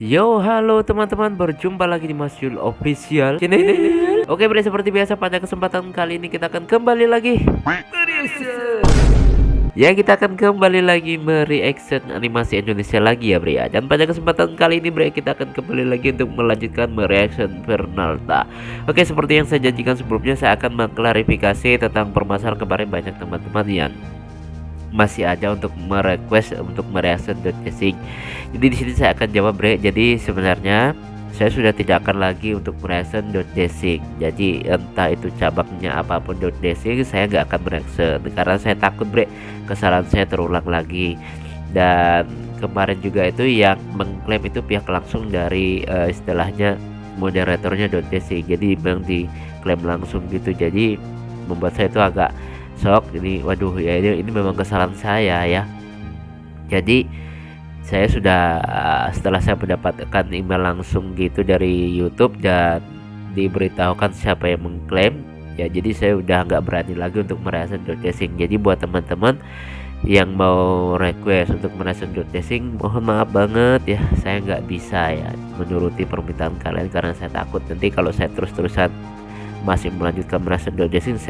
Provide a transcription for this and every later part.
Yo, halo teman-teman, berjumpa lagi di Mas Yul Official Channel. Oke, bre, seperti biasa pada kesempatan kali ini kita akan kembali lagi mereaction. Ya, kita akan kembali lagi mereaction animasi Indonesia lagi ya, bre ya. Dan pada kesempatan kali ini, bre, kita akan kembali lagi untuk melanjutkan mereaction Fernalta. Oke, seperti yang saya janjikan sebelumnya, saya akan mengklarifikasi tentang permasalahan kemarin. Banyak teman-teman yang masih ada untuk merequest untuk mereaction .chasing. Jadi di sini saya akan jawab, bre. Jadi sebenarnya saya sudah tidak akan lagi untuk mereaction .chasing. Jadi entah itu cabangnya apapun .chasing, saya nggak akan mereaction karena saya takut, bre, kesalahan saya terulang lagi. Dan kemarin juga itu yang mengklaim itu pihak langsung dari istilahnya moderatornya .chasing. Jadi memang diklaim langsung gitu. Jadi membuat saya itu agak sok. Ini waduh ya, ini memang kesalahan saya ya. Jadi saya sudah setelah saya mendapatkan email langsung gitu dari YouTube dan diberitahukan siapa yang mengklaim ya, jadi saya udah nggak berani lagi untuk mereaction .chasing. Jadi buat teman-teman yang mau request untuk mereaction .chasing, mohon maaf banget ya, saya nggak bisa ya menuruti permintaan kalian karena saya takut nanti kalau saya terus-terusan masih melanjutkan merasa .chasing,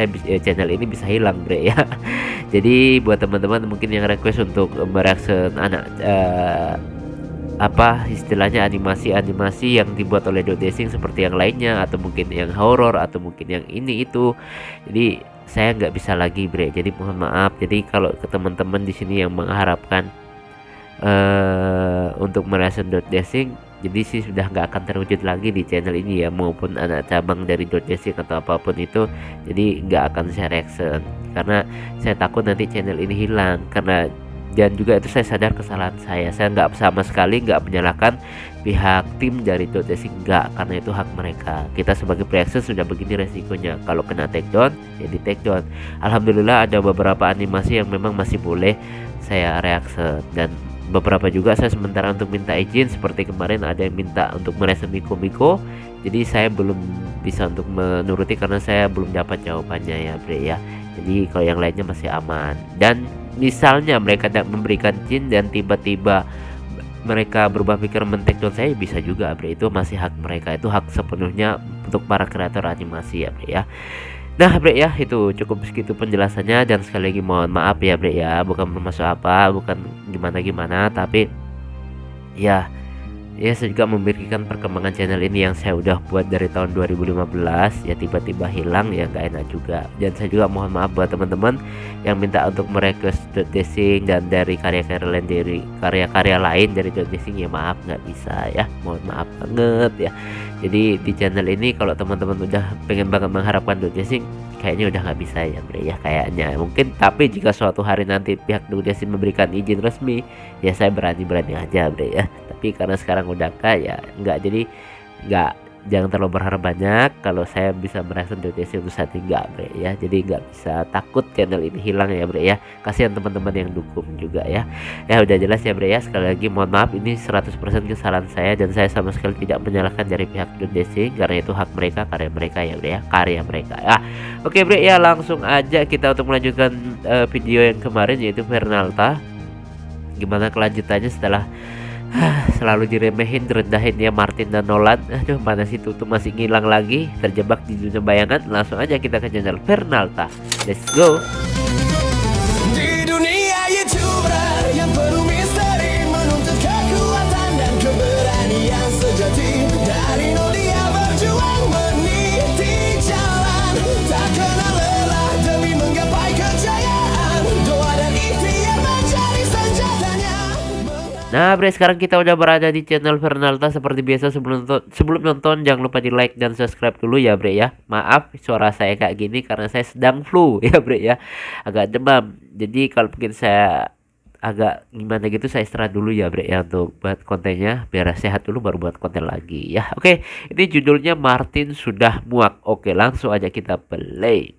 channel ini bisa hilang, bre ya. Jadi buat teman-teman mungkin yang request untuk mereaction anak apa istilahnya animasi yang dibuat oleh .chasing seperti yang lainnya, atau mungkin yang horor, atau mungkin yang ini itu, jadi saya nggak bisa lagi, bre. Jadi mohon maaf. Jadi kalau ke teman-teman di sini yang mengharapkan untuk mereaction .chasing, jadi sih sudah nggak akan terwujud lagi di channel ini ya, maupun anak cabang dari .chasing atau apapun itu. Jadi nggak akan saya reaction karena saya takut nanti channel ini hilang. Karena dan juga itu saya sadar kesalahan saya nggak sama sekali nggak menyalahkan pihak tim dari .chasing, nggak, karena itu hak mereka. Kita sebagai reaction sudah begini resikonya, kalau kena take down ya di take down. Alhamdulillah ada beberapa animasi yang memang masih boleh saya reaction, dan beberapa juga saya sementara untuk minta izin. Seperti kemarin ada yang minta untuk mereaction Miko, jadi saya belum bisa untuk menuruti karena saya belum dapat jawabannya ya, bre ya. Jadi kalau yang lainnya masih aman. Dan misalnya mereka tidak memberikan izin dan tiba-tiba mereka berubah pikir men-take down saya, bisa juga, bre. Itu masih hak mereka, itu hak sepenuhnya untuk para kreator animasi ya, bre ya. Nah, bre ya, itu cukup segitu penjelasannya. Dan sekali lagi mohon maaf ya, bre ya, bukan bermaksud apa, bukan gimana-gimana, tapi ya saya juga memikirkan perkembangan channel ini yang saya udah buat dari tahun 2015 ya, tiba-tiba hilang ya, nggak enak juga. Dan saya juga mohon maaf buat teman-teman yang minta untuk merequest .chasing dan dari karya-karya lain dari .chasing, ya maaf nggak bisa ya, mohon maaf banget ya. Jadi di channel ini kalau teman-teman udah pengen banget mengharapkan .chasing, kayaknya udah nggak bisa ya, bre ya, kayaknya mungkin. Tapi jika suatu hari nanti pihak .chasing memberikan izin resmi, ya saya berani aja, bre ya. Tapi karena sekarang udah ya enggak, jadi enggak, jangan terlalu berharap banyak kalau saya bisa mereaction .chasing untuk saat ini, enggak, bre ya. Jadi enggak bisa, takut channel ini hilang ya, bre ya. Kasihan teman-teman yang dukung juga ya. Ya udah jelas ya, bre ya. Sekali lagi mohon maaf, ini 100% kesalahan saya dan saya sama sekali tidak menyalahkan dari pihak .chasing karena itu hak mereka, karya mereka ya, bre ya, karya mereka ya. Oke, bre ya, langsung aja kita untuk melanjutkan video yang kemarin, yaitu Fernalta. Gimana kelanjutannya setelah selalu diremehin, direndahin ya Martin dan Nolan. Aduh, mana sih tuh masih ngilang lagi, terjebak di dunia bayangan. Langsung aja kita ke channel Fernalta. Let's go. Di dunia YouTuber yang penuh misteri, menuntut kekuatan dan keberanian sejati. Dari nol dia berjuang meniti jalan, tak kenal lelah demi menggapai kejayaan. Doa dan ikhtiar mencari senjatanya. Nah, bre, sekarang kita udah berada di channel Fernalta. Seperti biasa, sebelum nonton jangan lupa di like dan subscribe dulu ya, bre ya. Maaf suara saya kayak gini karena saya sedang flu ya, bre ya, agak demam. Jadi kalau mungkin saya agak gimana gitu, saya istirahat dulu ya, bre ya, untuk buat kontennya biar sehat dulu baru buat konten lagi ya. Oke, ini judulnya Martin Sudah Muak. Oke, langsung aja kita play.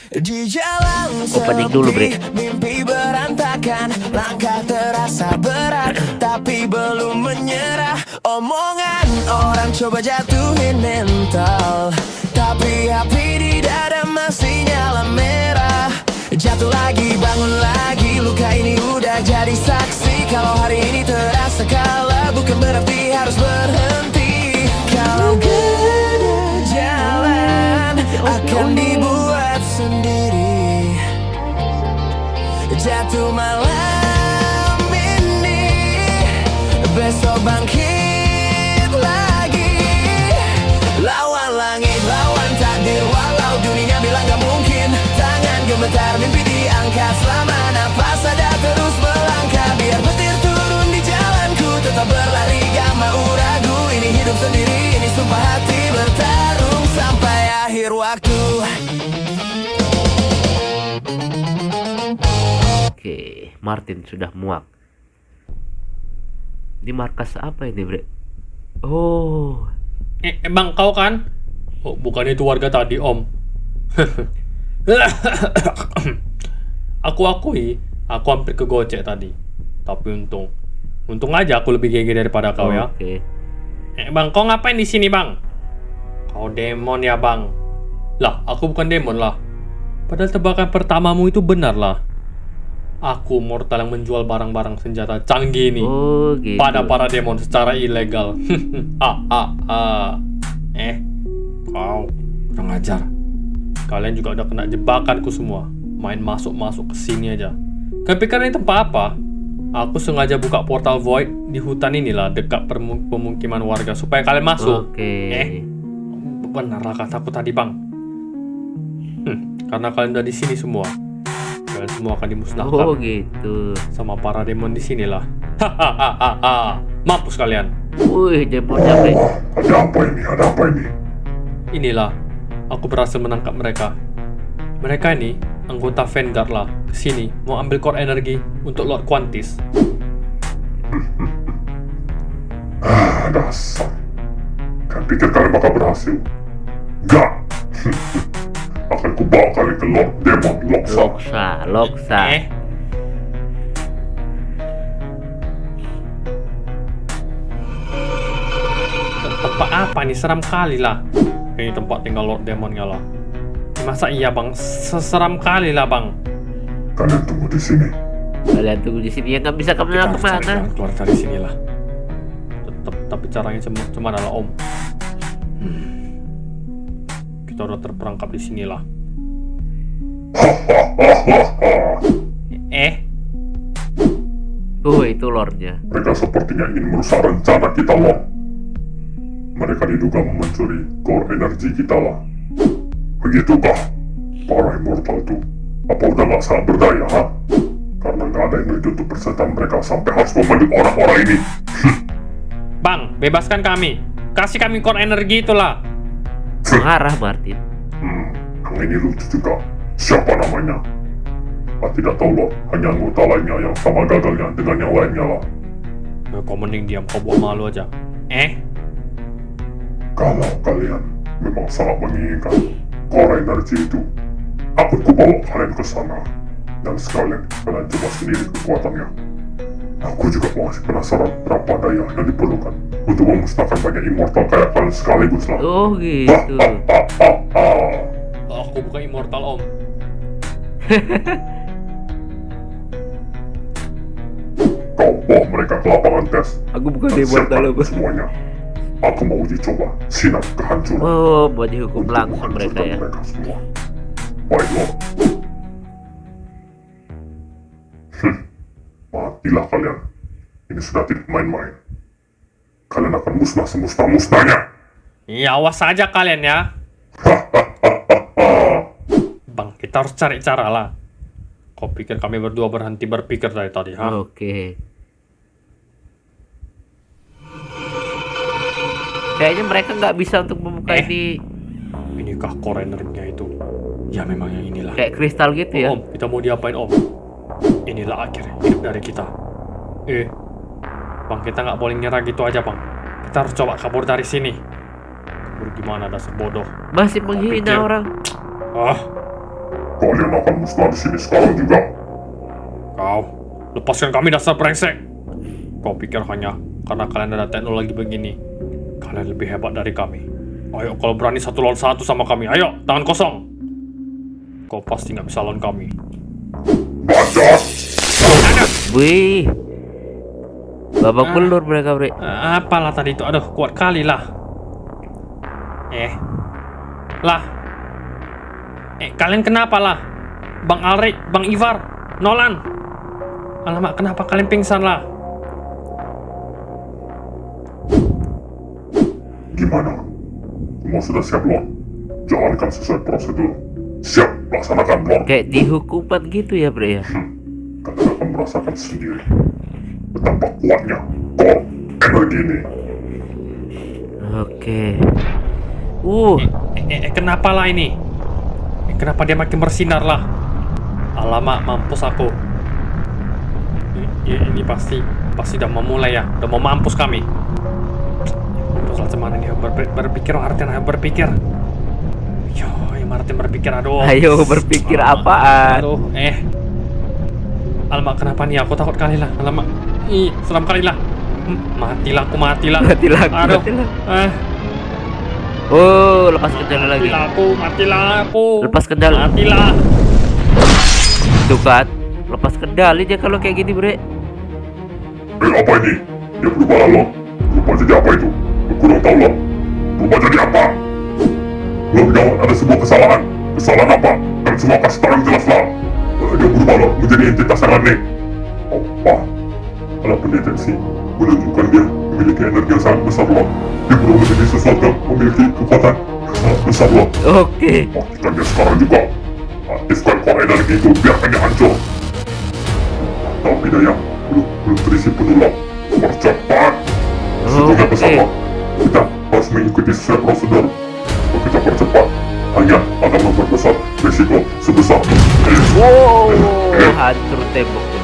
Di jalan Opening dulu, bre. mimpi berantakan, langkah terasa berat, tapi belum menyerah. Omongan orang coba jatuhin mental, tapi api di dada masih nyala merah. Jatuh lagi, bangun lagi, luka ini udah jadi saksi. Kalau hari ini terasa kalah, bukan berarti harus berhenti. Kalau gak ada jalan, akan dibuat sendiri. Jatuh malam ini, besok bangkit lagi. Lawan langit, lawan takdir, walau dunia bilang gak mungkin. Tangan gemetar, mimpi diangkat, selama nafas ada terus melangkah. Biar petir turun di jalanku, tetap berlari gak mau ragu. Ini hidup sendiri, ini sumpah hati, bertarung sampai akhir waktu. Oke, Martin sudah muak. Di markas apa ini, Bre? Oh, Bang, kau kan? Oh, bukan itu warga tadi, Om. Aku akui, aku hampir kegocek tadi. Tapi untung aja aku lebih GG daripada kau ya. oke. Bang, kau ngapain di sini, Bang? Kau demon ya, Bang? Lah, aku bukan demon lah. Padahal tebakan pertamamu itu benar lah. Aku mortal yang menjual barang-barang senjata canggih ini Oh, gitu. pada para demon secara ilegal. Kau kurang ajar. Kalian juga udah kena jebakanku semua. Main masuk-masuk ke sini aja. Kalian pikir ini tempat apa? Aku sengaja buka portal void di hutan inilah, dekat pemukiman warga supaya kalian masuk. Oke. Benarlah kataku tadi, Bang. Karena kalian udah di sini semua. Kalian semua akan dimusnahkan Oh, gitu. sama para demon di sinilah. Hahaha. Mampus kalian. Wih, demonnya, Bre. Ada apa ini? Ada apa ini? Inilah, aku berhasil menangkap mereka. Mereka ini anggota Vanguard lah. Kesini mau ambil core energi untuk Lord Quantis. Dasar. Kalian pikir kalian bakal berhasil? Enggak. Akan kubawa kalian ke Lord Demon Loksa. Loksa. Tempat apa nih? Seram kali lah. Ini tempat tinggal Lord Demonnya lah. Masa iya, Bang? Seseram kali lah, Bang. Kalian tunggu di sini. Kalian tunggu di sini ya, nggak bisa Kita harus cari kemana-kemana. jalan keluar dari sini lah. Tapi caranya cuma adalah Om. Kita udah terperangkap di sini lah. Itu lordnya. Mereka sepertinya ingin merusak rencana kita, Lord. Mereka diduga mencuri core energi kita lah. Begitukah? Para immortal itu apa udah gak sangat berdaya, ha? Karena gak ada energi untuk persentan mereka sampai harus membantu orang-orang ini. Bang, bebaskan kami. Kasih kami core energi itulah. Marah Martin. Yang ini lucu juga. Siapa namanya? Tidak tahu, Lord. Hanya anggota lainnya yang sama gagalnya dengan yang lainnya lah. Kau mending diam, kau buat malu aja. Kalau kalian memang sangat menginginkan core energi itu, aku bawa kalian ke sana. Dan sekalian kalian coba sendiri kekuatannya. Aku juga masih penasaran berapa daya yang diperlukan untuk memusnahkan banyak immortal kayak kalian sekaligus lah. Oh, gitu. Aku bukan immortal, Om. Kau bawa mereka ke lapangan tes. Aku bukan Dan immortal, siapkan apa? semuanya. Aku mau uji coba sinar kehancuran. Oh, mau dihukum Untuk langsung mereka menghancurkan ya. mereka semua. Baik, Lord. Matilah kalian. Ini sudah tidak main-main. Kalian akan musnah semusnah-musnahnya. Iya, awas saja kalian ya. Bang, kita harus cari cara lah. Kau pikir kami berdua berhenti berpikir dari tadi, ha? Oke. Kayaknya mereka nggak bisa untuk membuka ini Inikah core energinya itu? Ya memang yang inilah. kayak kristal gitu ya. Om, kita mau diapain, Om? Inilah akhir hidup dari kita. Bang, kita nggak boleh nyerah gitu aja, Bang. Kita harus coba kabur dari sini. Kabur gimana, dasar bodoh? Masih menghina pikir- orang. Kalian akan musnah di sini sekarang juga. Kau, lepaskan kami, dasar brengsek. Kau pikir hanya karena kalian ada teknologi begini, kalian lebih hebat dari kami. Ayo, kalau berani satu lawan satu sama kami, ayo, tangan kosong. Kau pasti nggak bisa lawan kami. Bajak! Wih, Babak belur mereka, Bre. Apalah tadi itu? Aduh, kuat kali lah. Lah. Kalian kenapa lah? Bang Alrik, Bang Ivar, Nolan. Alamak, kenapa kalian pingsan lah? Gimana? Semua sudah siap, Lord? Jalankan sesuai prosedur. Siap, laksanakan, Lord. Kayak dihukuman gitu ya, Bre ya. Kalian akan merasakan sendiri betapa kuatnya core energi ini. Oke. Kenapa lah ini? Kenapa dia makin bersinar lah? Alamak, mampus aku. Ini pasti udah mau mulai ya. Udah mau mampus kami. Mampus lah cuman ini berpikir Martin, berpikir. Yo, Martin berpikir, aduh. Ayo berpikir apaan? Aduh, alamak, kenapa nih? Aku takut kali lah. Alamak, seram kali lah. Matilah aku. Matilah. Aduh. Oh, lepas kendali lagi. Matilah aku. Lepas kendali. Matilah. Tuh kan, lepas kendali dia kalau kayak gini, Bre. Apa ini? Dia berubah lah, Lord. Berubah jadi apa itu? Aku kurang tahu, Lord. Berubah jadi apa? Lord, gawat, ada sebuah kesalahan. Kesalahan apa? Kan semua kasih tahu yang jelas lah. Dia berubah, Lord, menjadi entitas yang aneh. Apa? Ada pendeteksi menunjukkan dia memiliki energi yang sangat besar, Lord. Dia berubah menjadi sesuatu yang memiliki kekuatan yang sangat besar, Lord. Oke. Pastikan dia sekarang juga. Aktifkan core energi itu biar hanya hancur. Tapi daya belum terisi penuh, Lord. Percepat. Hitungnya bersama. Kita harus mengikuti sesuai prosedur. Kalau kita percepat, hanya akan memperbesar risiko sebesar. Wow, hancur tembok tuh.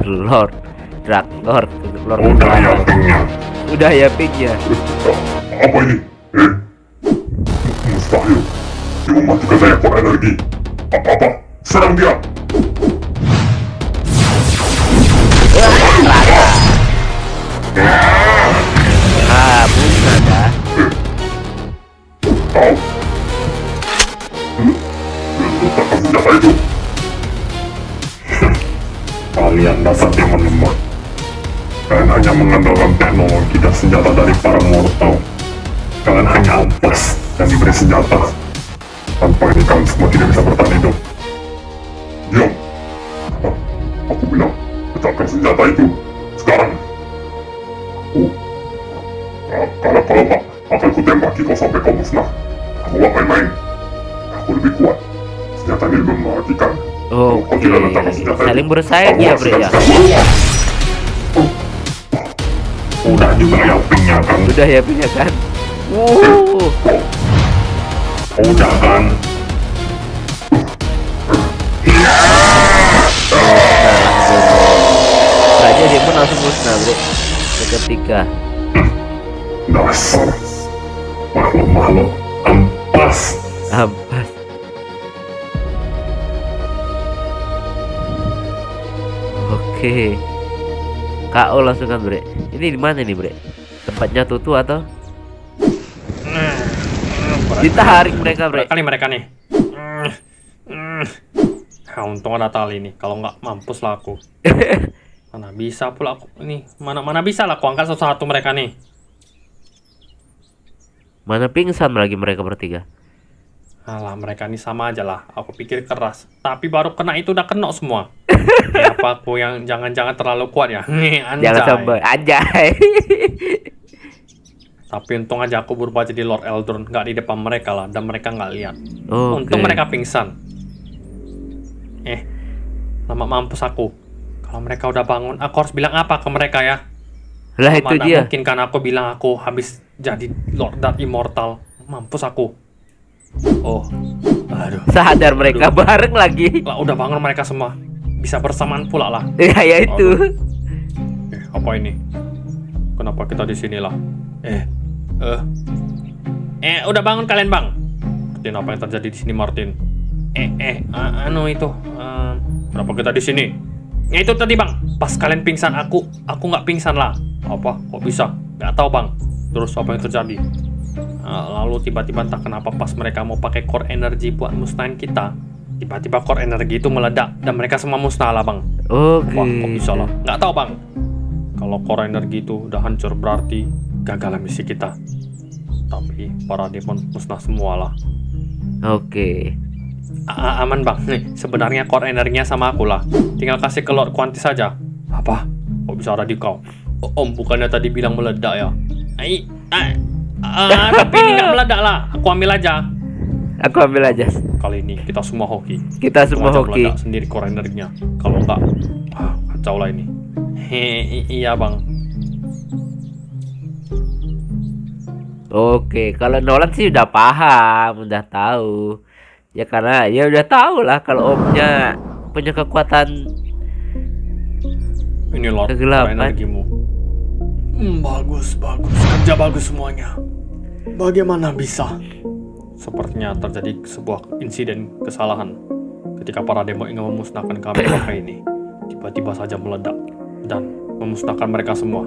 Lord, Lord. Udah ya, pingnya. Udah ya, ping ya. Apa ini? Mustahil. Dia mematikan daya core energi. Apa-apa, serang dia. Musnah dah. Kau. Letakkan senjata itu. Kalian dasar demon lemah. Kalian hanya mengandalkan teknologi dan senjata dari para mortal. Kalian hanya ampas dan diberi senjata. Tanpa ini kalian semua tidak bisa bertahan hidup. Diam. Aku bilang, letakkan senjata itu. Sekarang. Kalau tak, akan ku tembaki kau sampai kau musnah. Aku gak main-main. Aku lebih kuat. Senjata ini lebih mematikan. Kau tidak letakkan senjata itu. Saling bersaing ya, Bre ya. Udah juga ya pingnya kan. Udah ya, ping ya kan. Udah kan. Raja Demon langsung musnah, Bre. Seketika. Dasar makhluk-makhluk ampas. Oke. KO langsung kan, Bre. Ini di mana nih, Bre? Tempatnya Tutu atau? Ditarik mereka, Bre. Kali mereka nih. Untung ada tali nih. Kalau nggak mampus lah aku. Mana bisa pula aku ini. Mana bisa lah aku angkat satu-satu mereka nih. Mana pingsan lagi mereka bertiga. Alah, mereka ini sama aja lah. Aku pikir keras. Tapi baru kena itu udah kena semua. Apa aku yang jangan-jangan terlalu kuat ya? Anjay. Jangan sampai. Anjay. Tapi untung aja aku berubah jadi Lord Eldron. Nggak di depan mereka lah. Dan mereka nggak lihat. Oke. Untung mereka pingsan. Lama mampus aku. Kalau mereka udah bangun, aku harus bilang apa ke mereka ya? Lah itu Mana dia. mungkin kan aku bilang aku habis jadi Lord Dark Immortal. Mampus aku. Oh, aduh. Sadar mereka bareng lagi. Lah udah bangun mereka semua. Bisa bersamaan pula lah. Ya itu. Apa ini? Kenapa kita di sini lah? Udah bangun kalian, Bang. Martin, apa yang terjadi di sini, Martin? Kenapa kita di sini? Ya itu tadi, Bang. Pas kalian pingsan aku nggak pingsan lah. Apa? Kok bisa? Nggak tahu, Bang. Terus apa yang terjadi? Lalu tiba-tiba entah kenapa pas mereka mau pakai core energy buat musnahin kita, Tiba-tiba core energi itu meledak dan mereka semua musnah lah bang. Oke. Wah, kok bisa lah? Nggak tahu bang. Kalau core energi itu udah hancur berarti gagal misi kita. Tapi para demon musnah semua lah. Oke. Aman bang. Nih, sebenarnya core energinya sama aku lah. Tinggal kasih ke Lord Quantis saja. Apa? Kok bisa ada di kau? Om, bukannya tadi bilang meledak ya? Tapi ini nggak meledak lah. Aku ambil aja. Aku ambil aja. Kali ini kita semua hoki. Kita semua Sengaja hoki. meledak sendiri core energinya. Kalau enggak, kacau lah ini. Iya bang. Oke, kalau Nolan sih udah paham, udah tahu. Ya karena ya udah tahu lah kalau omnya punya kekuatan Ini Lord, core kegelapan. energimu. Bagus. Kerja bagus semuanya. Bagaimana bisa? Sepertinya terjadi sebuah insiden kesalahan ketika para demo ingin memusnahkan kami pakai ini. Tiba-tiba saja meledak dan memusnahkan mereka semua.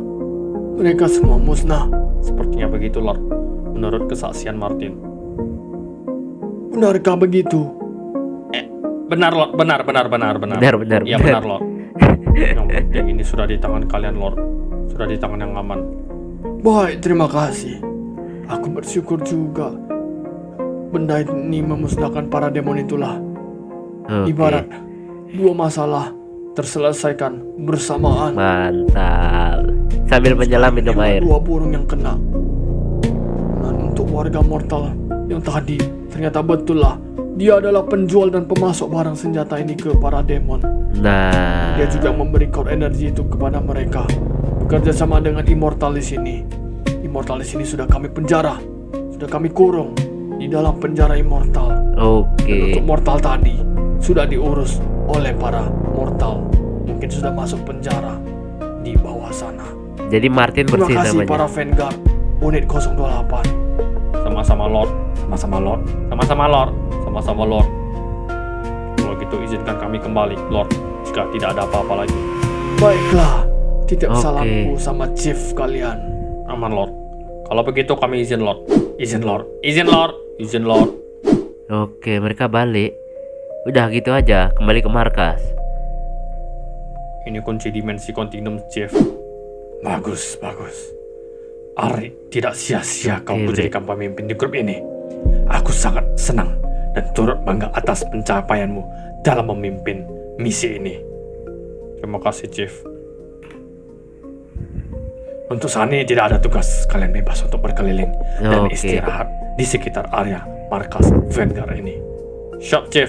Mereka semua musnah? Sepertinya begitu, Lord. Menurut kesaksian Martin. Benarkah begitu? Benar, Lord. Benar. Benar. Iya, benar, Lord. Yang penting ini sudah di tangan kalian, Lord. Sudah di tangan yang aman. Baik, terima kasih. Aku bersyukur juga. Benda ini memusnahkan para demon itulah. Oke. Ibarat dua masalah terselesaikan bersamaan. Mantap. Sambil menyelam minum Hanya air. dua burung yang kena. Dan untuk warga mortal yang tadi, ternyata betul lah. Dia adalah penjual dan pemasok barang senjata ini ke para demon. Nah, Dia juga memberi core energi itu kepada mereka. Bekerja sama dengan Immortalis ini. Immortalis ini sudah kami penjara. Sudah kami kurung di dalam penjara Immortal. Dan oke. untuk mortal tadi sudah diurus oleh para mortal. Mungkin sudah masuk penjara di bawah sana. Jadi Martin Terima bersih kasih namanya. para Vanguard unit 028. Sama-sama Lord. Kalau gitu izinkan kami kembali, Lord. Jika tidak ada apa-apa lagi. Baiklah. Titip Oke. salamku sama chief kalian. Aman, Lord. Kalau begitu kami izin, Lord. Izin, Lord. Oke, mereka balik. Udah gitu aja, kembali ke markas. Ini kunci dimensi kontinum, Chief. Bagus. Ari, tidak sia-sia kau Oke, menjadikan pemimpin di grup ini. Aku sangat senang dan turut bangga atas pencapaianmu dalam memimpin misi ini. Terima kasih, Chief. Untuk saat ini tidak ada tugas. Kalian bebas untuk berkeliling dan Oke. istirahat di sekitar area markas Vanguard ini. Siap, Chief.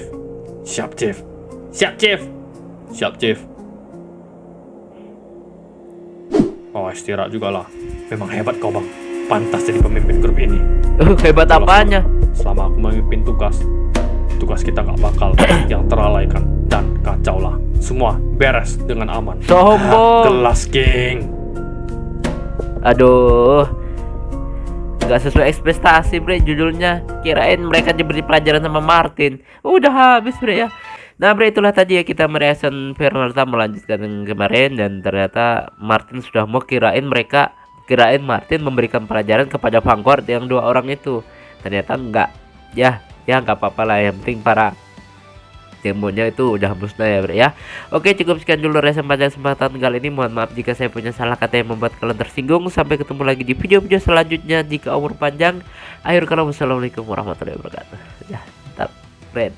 Oh, istirahat juga lah. Memang hebat kau, Bang. Pantas jadi pemimpin grup ini. Hebat apanya? Selama aku memimpin tugas kita gak bakal yang terlalaikan dan kacau lah. Semua beres dengan aman. Sombong. Gelas King. Aduh, nggak sesuai ekspektasi bre judulnya. Kirain mereka diberi pelajaran sama Martin. Udah habis bre ya. Nah bre, itulah tadi ya kita mereaction Fernalta melanjutkan yang kemarin. Dan ternyata Martin sudah mau kirain Martin memberikan pelajaran kepada Vanguard yang dua orang itu. Ternyata enggak. Ya nggak apa-apa lah, yang penting para demonya itu udah musnah ya bre ya. Oke, cukup sekian dulu reaction pada kesempatan kali ini. Mohon maaf jika saya punya salah kata yang membuat kalian tersinggung. Sampai ketemu lagi di video-video selanjutnya jika umur panjang. Akhir kata wassalamualaikum warahmatullahi wabarakatuh. Ya, tetap red.